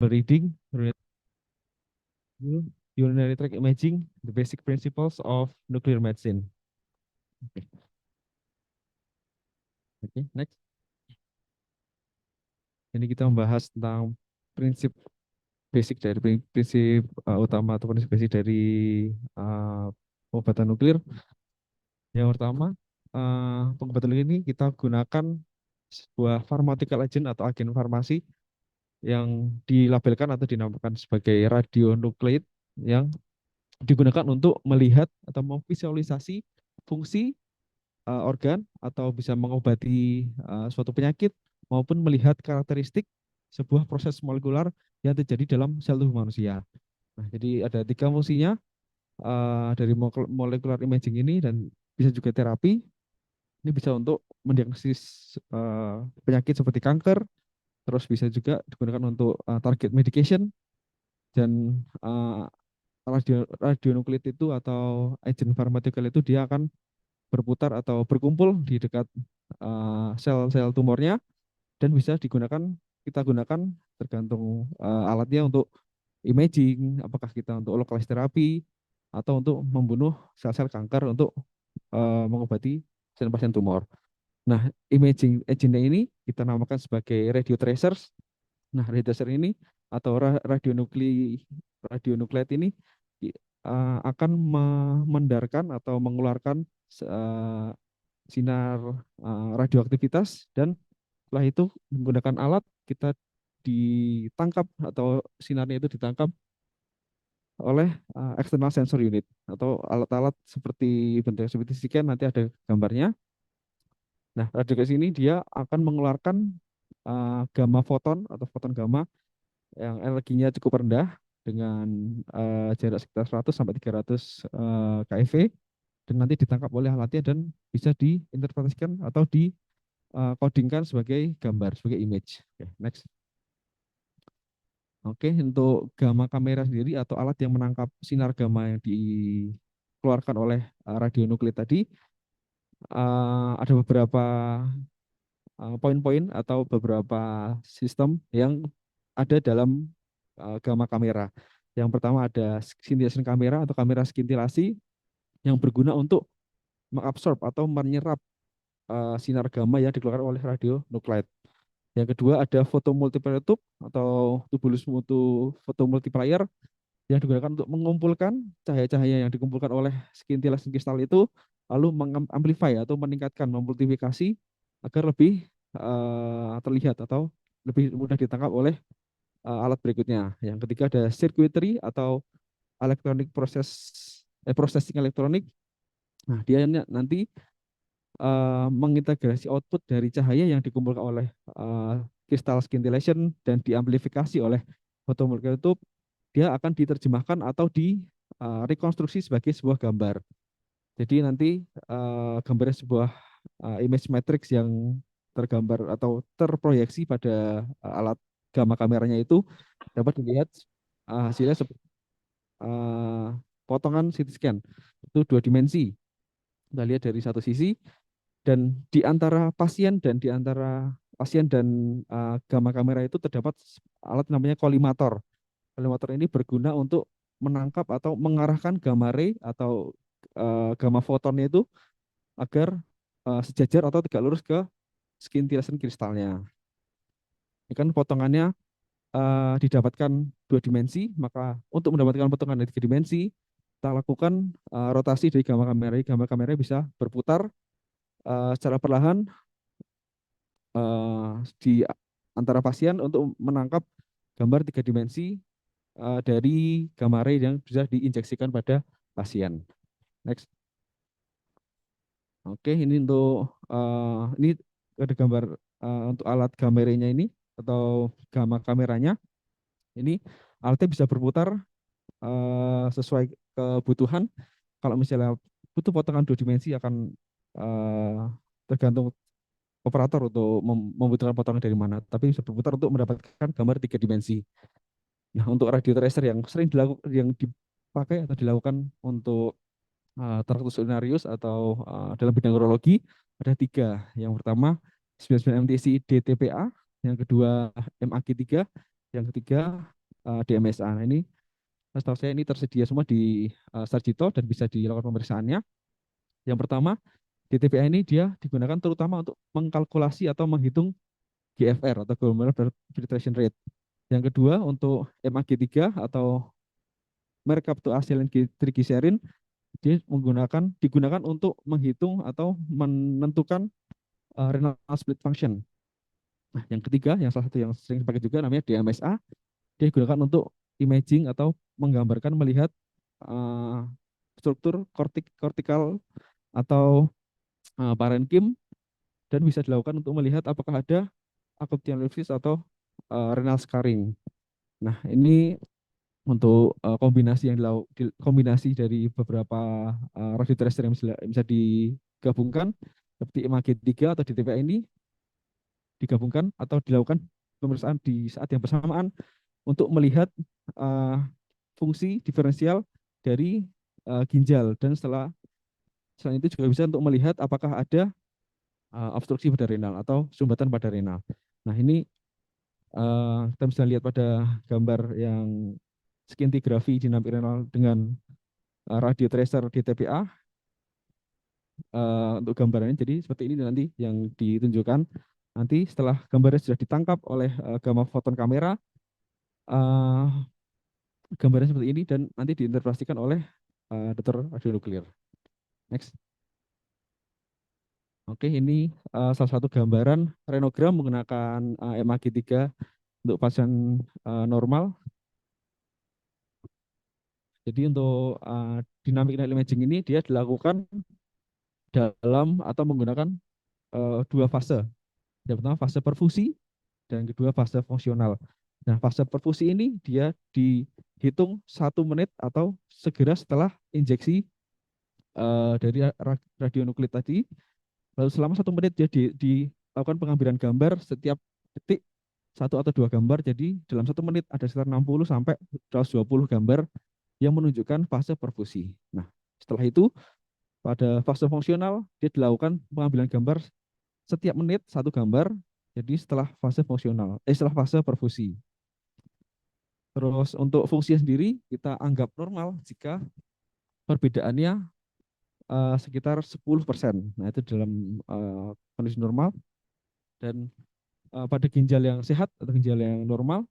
reading, urinary tract imaging, the basic principles of nuclear medicine. Oke, next. Ini kita membahas tentang prinsip basic dari prinsip utama atau prinsip basic dari uh, pengobatan nuklir. Yang pertama, pengobatan nuklir ini kita gunakan sebuah pharmaceutical agent atau agen farmasi yang dilabelkan atau dinamakan sebagai radionukleid yang digunakan untuk melihat atau memvisualisasi fungsi organ atau bisa mengobati suatu penyakit maupun melihat karakteristik sebuah proses molekular yang terjadi dalam sel tubuh manusia. Nah, jadi ada tiga fungsinya dari molecular imaging ini dan bisa juga terapi. Ini bisa untuk mendiagnosis penyakit seperti kanker, terus bisa juga digunakan untuk target medication dan radionukleid itu atau agent pharmaceutical itu dia akan berputar atau berkumpul di dekat sel-sel tumornya dan bisa digunakan kita gunakan tergantung alatnya untuk imaging, apakah kita untuk lokalisasi terapi atau untuk membunuh sel-sel kanker untuk mengobati pasien-pasien tumor. Nah, imaging agentnya ini kita namakan sebagai radio tracers. Nah, radio tracer ini atau radionukleid ini akan memendarkan atau mengeluarkan sinar radioaktivitas dan setelah itu menggunakan alat kita ditangkap atau sinarnya itu ditangkap oleh external sensor unit atau alat-alat seperti bentuk seperti scan nanti ada gambarnya. Nah, radiasi ini dia akan mengeluarkan gamma foton atau foton gamma yang energinya cukup rendah dengan jarak sekitar 100 sampai 300 keV dan nanti ditangkap oleh alatnya dan bisa diinterpretasikan atau codingkan sebagai gambar, sebagai image. Oke, next. Oke, untuk gamma kamera sendiri atau alat yang menangkap sinar gamma yang dikeluarkan oleh radionukleid tadi, ada beberapa poin-poin atau beberapa sistem yang ada dalam gamma kamera. Yang pertama ada scintillation kamera atau kamera skintilasi yang berguna untuk mengabsorb atau menyerap sinar gamma yang dikeluarkan oleh radionukleid. Yang kedua ada photomultiplier tube atau tubulus mutu photomultiplier yang digunakan untuk mengumpulkan cahaya-cahaya yang dikumpulkan oleh skintilation kristal itu lalu mengamplify atau meningkatkan memultiplikasi agar lebih terlihat atau lebih mudah ditangkap oleh alat berikutnya. Yang ketiga ada circuitry atau electronic processing elektronik. Nah, dia nanti mengintegrasi output dari cahaya yang dikumpulkan oleh kristal scintillation dan diamplifikasi oleh photomultiplier tube, dia akan diterjemahkan atau rekonstruksi sebagai sebuah gambar. Jadi nanti gambarnya sebuah image matrix yang tergambar atau terproyeksi pada alat gamma kameranya itu dapat dilihat hasilnya seperti potongan CT scan itu dua dimensi. Kita lihat dari satu sisi dan di antara pasien dan gamma kamera itu terdapat alat namanya kolimator. Kolimator ini berguna untuk menangkap atau mengarahkan gamma ray atau gamma fotonnya itu agar sejajar atau tegak lurus ke scintillation kristalnya. Ini kan potongannya didapatkan dua dimensi, maka untuk mendapatkan potongan dari tiga dimensi, kita lakukan rotasi dari gamma kamera. Gamma kamera bisa berputar secara perlahan di antara pasien untuk menangkap gambar tiga dimensi dari gamma ray yang bisa diinjeksikan pada pasien. Next. Oke, ini untuk ini ada gambar untuk alat gamma ray-nya ini atau gamma kameranya. Ini alatnya bisa berputar sesuai kebutuhan. Kalau misalnya butuh potongan dua dimensi akan tergantung operator untuk membutuhkan potongan dari mana, tapi bisa berputar untuk mendapatkan gambar tiga dimensi. Nah, untuk radio tracer yang sering dipakai atau dilakukan untuk tractus urinarius atau dalam bidang urologi ada tiga. Yang pertama 99 MTC DTPA, yang kedua MAG3, Yang ketiga DMSA. Nah, ini setahu saya ini tersedia semua di Sarjito dan bisa dilakukan pemeriksaannya. Yang pertama, di TPA ini dia digunakan terutama untuk mengkalkulasi atau menghitung GFR atau glomerular filtration rate. Yang kedua, untuk MAG3 atau mercaptoacylene triglycerin dia digunakan untuk menghitung atau menentukan renal split function. Nah, yang ketiga, yang salah satu yang sering dipakai juga namanya DMSA, dia digunakan untuk imaging atau menggambarkan melihat uh, struktur kortikal atau parenkim dan bisa dilakukan untuk melihat apakah ada acute lymphosis atau renal scarring. Nah, ini untuk kombinasi kombinasi dari beberapa radiotracer yang bisa digabungkan seperti MAG3 atau DTPA ini digabungkan atau dilakukan pemeriksaan di saat yang bersamaan untuk melihat uh, fungsi diferensial dari ginjal dan selain itu juga bisa untuk melihat apakah ada obstruksi pada renal atau sumbatan pada renal. Nah, ini kita bisa lihat pada gambar yang scintigraphy dinamik renal dengan radio tracer di TPA untuk gambarannya. Jadi seperti ini nanti yang ditunjukkan. Nanti setelah gambarnya sudah ditangkap oleh gamma foton kamera, uh, gambarnya seperti ini dan nanti diinterpretasikan oleh dokter radionuklir. Next. Oke, ini salah satu gambaran renogram menggunakan MAG3 untuk pasien normal. Jadi untuk dynamic renal imaging ini dia dilakukan dalam atau menggunakan dua fase. Yang pertama fase perfusi dan kedua fase fungsional. Nah, fase perfusi ini dia dihitung 1 menit atau segera setelah injeksi dari radionuklit tadi. Lalu selama 1 menit dia dilakukan pengambilan gambar setiap detik 1 atau 2 gambar. Jadi dalam 1 menit ada sekitar 60 sampai 120 gambar yang menunjukkan fase perfusi. Nah, setelah itu pada fase fungsional dia dilakukan pengambilan gambar setiap menit 1 gambar. Jadi setelah fase perfusi. Terus untuk fungsi sendiri kita anggap normal jika perbedaannya sekitar 10%. Nah, itu dalam kondisi normal. Dan pada ginjal yang sehat atau ginjal yang normal,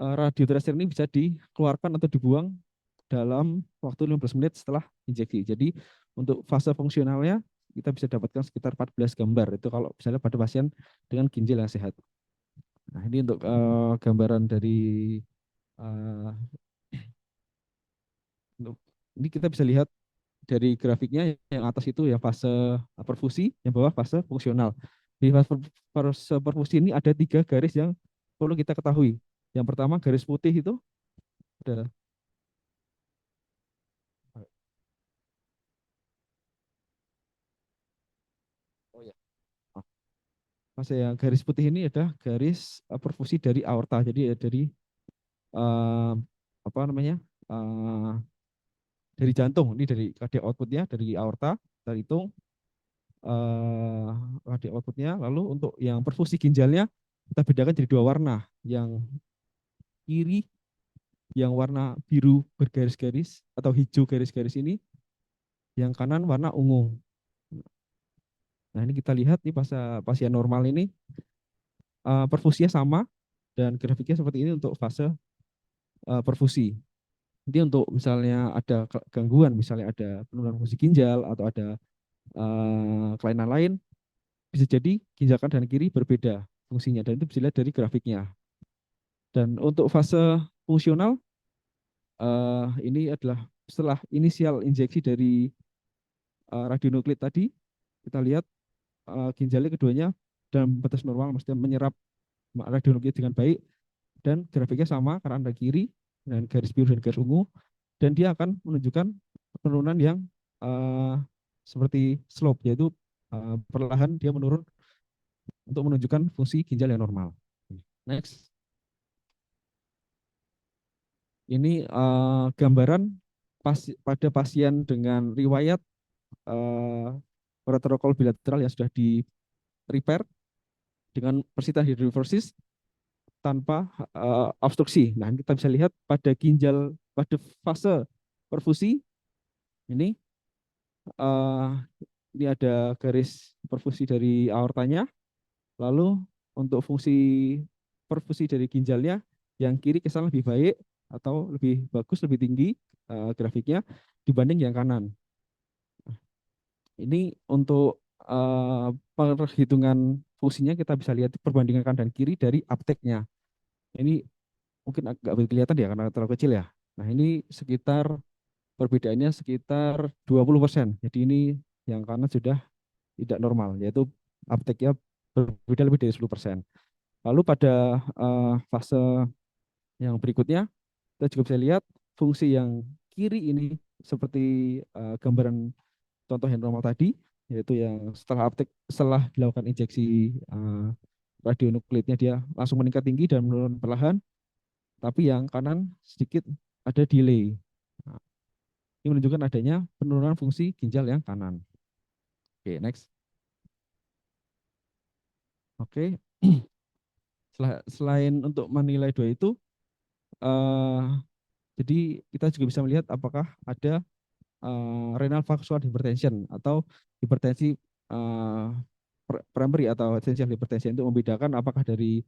radiotracer ini bisa dikeluarkan atau dibuang dalam waktu 15 menit setelah injeksi. Jadi untuk fase fungsionalnya kita bisa dapatkan sekitar 14 gambar. Itu kalau misalnya pada pasien dengan ginjal yang sehat. Nah, ini untuk gambaran dari uh, ini kita bisa lihat dari grafiknya yang atas itu ya fase perfusi, yang bawah fase fungsional. Di fase perfusi ini ada 3 garis yang perlu kita ketahui. Yang pertama garis putih itu adalah oh ya. Fase yang garis putih ini adalah garis perfusi dari aorta. Jadi dari uh, apa namanya? Uh, dari jantung. Ini dari cardiac outputnya dari aorta. Kita hitung cardiac outputnya. Lalu untuk yang perfusi ginjalnya kita bedakan jadi 2 warna. Yang kiri yang warna biru bergaris-garis atau hijau garis-garis ini, yang kanan warna ungu. Nah, ini kita lihat nih pasien normal ini perfusinya sama dan grafiknya seperti ini untuk fase perfusi. Jadi untuk misalnya ada gangguan, misalnya ada penurunan fungsi ginjal atau ada kelainan lain, bisa jadi ginjal kanan dan kiri berbeda fungsinya dan itu bisa dilihat dari grafiknya. Dan untuk fase fungsional ini adalah setelah inisial injeksi dari radionuklit tadi, kita lihat ginjalnya keduanya dalam batas normal, maksudnya menyerap radionuklit dengan baik dan grafiknya sama karena ada kiri dan garis biru dan garis ungu dan dia akan menunjukkan penurunan yang seperti slope, yaitu perlahan dia menurun untuk menunjukkan fungsi ginjal yang normal. Next. Ini gambaran pada pasien dengan riwayat protokol bilateral yang sudah di repair dengan persistent hydronephrosis. tanpa obstruksi. Nah, kita bisa lihat pada ginjal pada fase perfusi ini uh, ini ada garis perfusi dari aortanya. Lalu untuk fungsi perfusi dari ginjalnya yang kiri kesan lebih baik atau lebih bagus, lebih tinggi grafiknya dibanding yang kanan. Ini untuk perhitungan fungsinya kita bisa lihat perbandingan kanan dan kiri dari apteknya. Ini mungkin agak kelihatan ya karena terlalu kecil ya. Nah, ini sekitar perbedaannya sekitar 20%. Jadi ini yang kanan sudah tidak normal, yaitu apteknya berbeda lebih dari 10%. Lalu pada fase yang berikutnya, kita juga bisa lihat fungsi yang kiri ini seperti gambaran contoh yang normal tadi, yaitu yang setelah dilakukan injeksi radionuklidnya dia langsung meningkat tinggi dan menurun perlahan, tapi yang kanan sedikit ada delay. Nah, ini menunjukkan adanya penurunan fungsi ginjal yang kanan. Oke, next. Oke, selain untuk menilai dua itu, eh, jadi kita juga bisa melihat apakah ada renal vascular hypertension atau hipertensi uh, primary atau essential hypertension untuk membedakan apakah dari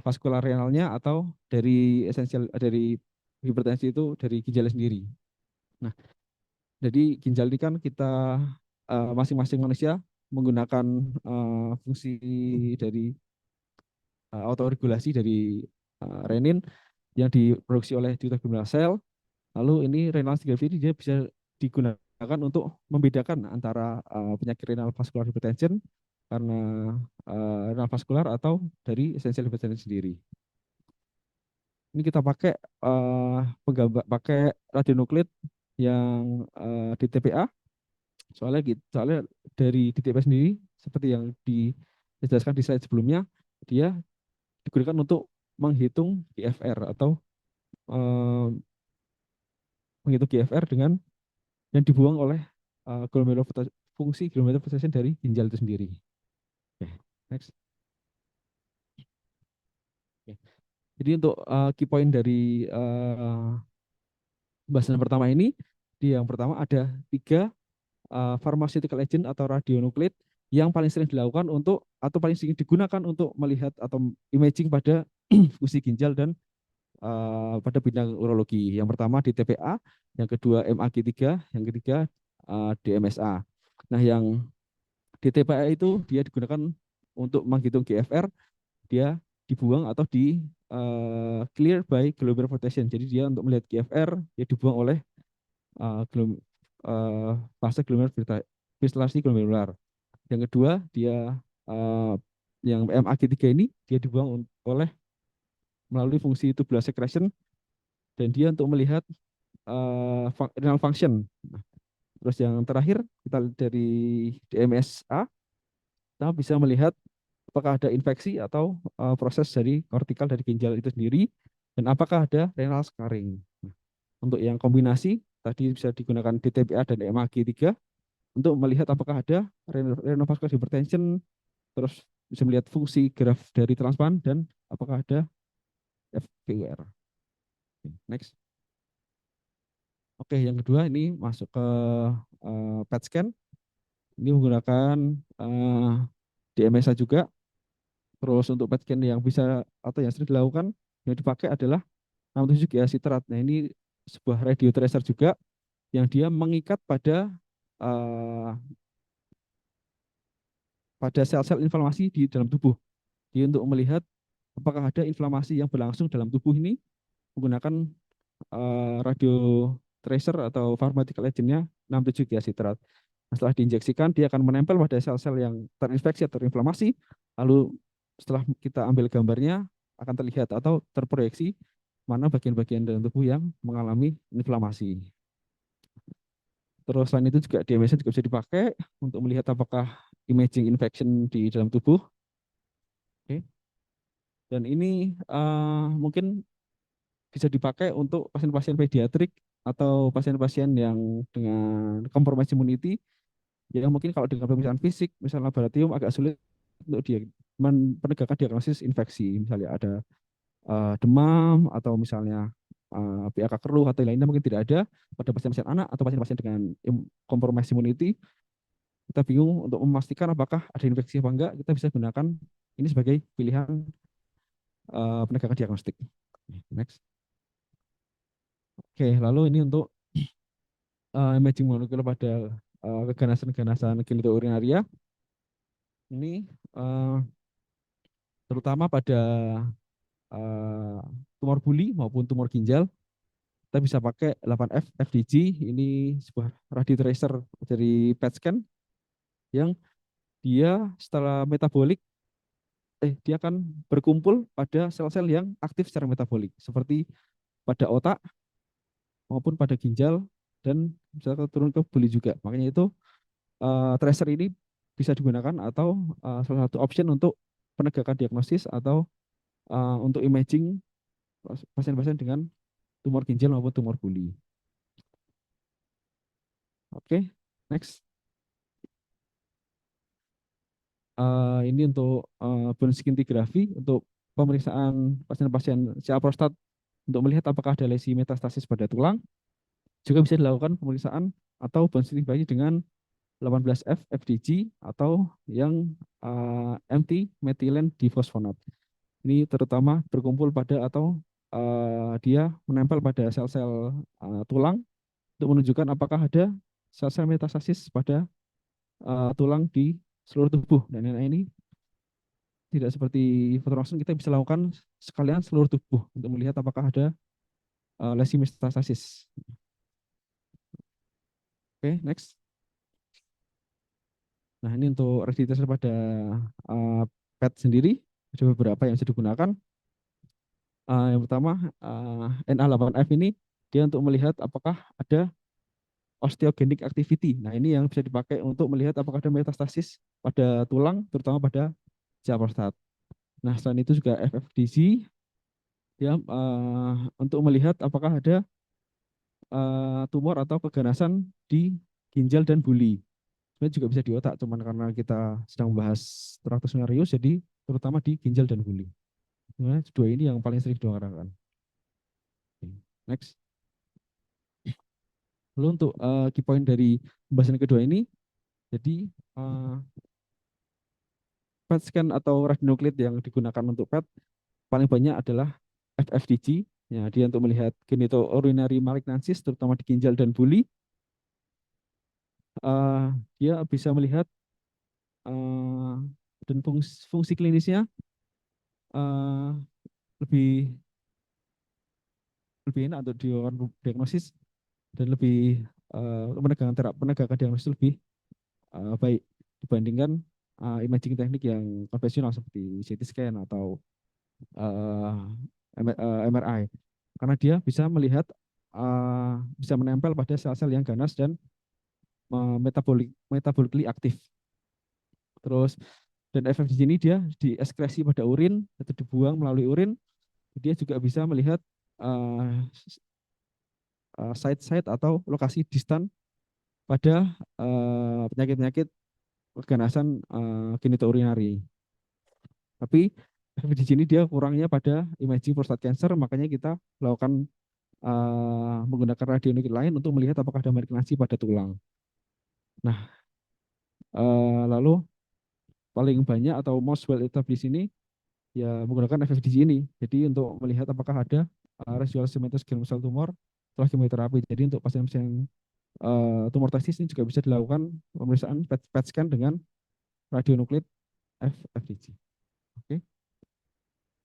vaskular renalnya atau dari essential dari hipertensi itu dari ginjalnya sendiri. Nah, jadi ginjal ini kan kita masing-masing manusia menggunakan fungsi dari autoregulasi dari renin yang diproduksi oleh glomerular cell. Lalu ini renal singleton dia bisa digunakan untuk membedakan antara penyakit renal vascular hypertension karena renal vaskular atau dari essential hypertension sendiri. Ini kita pakai pakai radionuklid yang di TPA. Soalnya dari di TPA sendiri seperti yang dijelaskan di slide sebelumnya, dia digunakan untuk menghitung GFR atau uh, menghitung GFR dengan yang dibuang oleh fungsi glomerulonephrosis dari ginjal itu sendiri. Oke, next. Oke. Jadi untuk key point dari bahasan pertama ini, di yang pertama ada 3 pharmaceutical agent atau radionuklid yang paling sering dilakukan untuk atau paling sering digunakan untuk melihat atau imaging pada fungsi ginjal dan pada bidang urologi. Yang pertama di TPA, yang kedua MAG3, yang ketiga DMSA. Nah, yang di TPA itu dia digunakan untuk menghitung GFR, dia dibuang atau di clear by glomerular filtration. Jadi dia untuk melihat GFR dia dibuang oleh uh, glom, fase glomerular filtrasi glomerular. Yang kedua dia yang MAG3 ini dia dibuang oleh melalui fungsi tubular secretion dan dia untuk melihat renal function. Nah, terus yang terakhir kita dari DMSA kita bisa melihat apakah ada infeksi atau proses dari kortikal dari ginjal itu sendiri dan apakah ada renal scarring. Nah, untuk yang kombinasi tadi bisa digunakan DTPA dan MAG3 untuk melihat apakah ada renovascular hypertension, terus bisa melihat fungsi graf dari transplant dan apakah ada FVUR. Next. Oke, yang kedua ini masuk ke PET scan. Ini menggunakan DMSA juga. Terus untuk PET scan yang bisa atau yang sering dilakukan yang dipakai adalah 67 GA citrat. Nah, ini sebuah radio tracer juga yang dia mengikat uh, pada sel-sel inflamasi di dalam tubuh. Jadi untuk melihat apakah ada inflamasi yang berlangsung dalam tubuh ini menggunakan radio tracer atau pharmaceutical agent-nya 67 GA citrat. Nah, setelah diinjeksikan, dia akan menempel pada sel-sel yang terinfeksi atau terinflamasi. Lalu setelah kita ambil gambarnya, akan terlihat atau terproyeksi mana bagian-bagian dalam tubuh yang mengalami inflamasi. Terus selain itu juga DMSA juga bisa dipakai untuk melihat apakah imaging infection di dalam tubuh. Oke. Dan ini mungkin bisa dipakai untuk pasien-pasien pediatrik atau pasien-pasien yang dengan compromised immunity yang mungkin kalau dengan pemeriksaan fisik, misalnya laboratorium agak sulit untuk dia penegakan diagnosis infeksi. Misalnya ada demam atau misalnya PAK keruh atau lainnya mungkin tidak ada pada pasien-pasien anak atau pasien-pasien dengan compromised immunity, kita bingung untuk memastikan apakah ada infeksi apa enggak, kita bisa gunakan ini sebagai pilihan penegakan diagnostik. Next. Oke, lalu ini untuk imaging molekuler pada keganasan-keganasan genitourinaria. Ini terutama pada tumor buli maupun tumor ginjal, kita bisa pakai 8F FDG. Ini sebuah radio tracer dari PET scan yang dia setelah metabolik, dia akan berkumpul pada sel-sel yang aktif secara metabolik, seperti pada otak maupun pada ginjal dan bisa turun ke buli juga. Makanya itu tracer ini bisa digunakan atau salah satu option untuk penegakan diagnosis atau untuk imaging pasien-pasien dengan tumor ginjal maupun tumor buli. Oke, next. Ini untuk bone scintigraphy untuk pemeriksaan pasien-pasien CA prostat untuk melihat apakah ada lesi metastasis pada tulang. Juga bisa dilakukan pemeriksaan atau bone scintigraphy dengan 18F FDG atau yang MT methylene difosfonat. Ini terutama berkumpul pada atau dia menempel pada sel-sel tulang untuk menunjukkan apakah ada sel-sel metastasis pada tulang di seluruh tubuh. Dan ini tidak seperti foto langsung, kita bisa lakukan sekalian seluruh tubuh untuk melihat apakah ada lesi metastasis. Oke, next. Nah, ini untuk registrasi pada PET sendiri, ada beberapa yang bisa digunakan. Yang pertama, NA8F ini dia untuk melihat apakah ada osteogenic activity. Nah, ini yang bisa dipakai untuk melihat apakah ada metastasis pada tulang, terutama pada CA prostat. Nah, selain itu juga FFDC, ya, untuk melihat apakah ada tumor atau keganasan di ginjal dan buli. Sebenarnya juga bisa di otak, cuman karena kita sedang membahas traktus narius, jadi terutama di ginjal dan buli. Nah, dua ini yang paling sering digunakan. Next. Lalu untuk key point dari pembahasan kedua ini, jadi PET scan atau radionuklit yang digunakan untuk PET paling banyak adalah FFDG. Ya, dia untuk melihat genitourinary malignancies, terutama di ginjal dan buli. Dia bisa melihat dan fungsi klinisnya lebih enak untuk diagnosis dan lebih penegakan diagnosis lebih baik dibandingkan imaging teknik yang konvensional seperti CT scan atau MRI, karena dia bisa melihat bisa menempel pada sel-sel yang ganas dan metabolically aktif. Terus dan efek di sini dia dieskresi pada urin atau dibuang melalui urin. Dia juga bisa melihat site-site atau lokasi distan pada penyakit-penyakit keganasan genitourinary. Tapi di sini dia kurangnya pada imaging prostat cancer, makanya kita lakukan menggunakan radionuklit lain untuk melihat apakah ada malignansi pada tulang. Nah, lalu paling banyak atau most well established ini ya menggunakan FFDG ini. Jadi untuk melihat apakah ada residual cementous germinal cell tumor setelah kemoterapi. Jadi untuk pasien-pasien tumor testis ini juga bisa dilakukan pemeriksaan PET scan dengan radionuklit FFDG. Oke.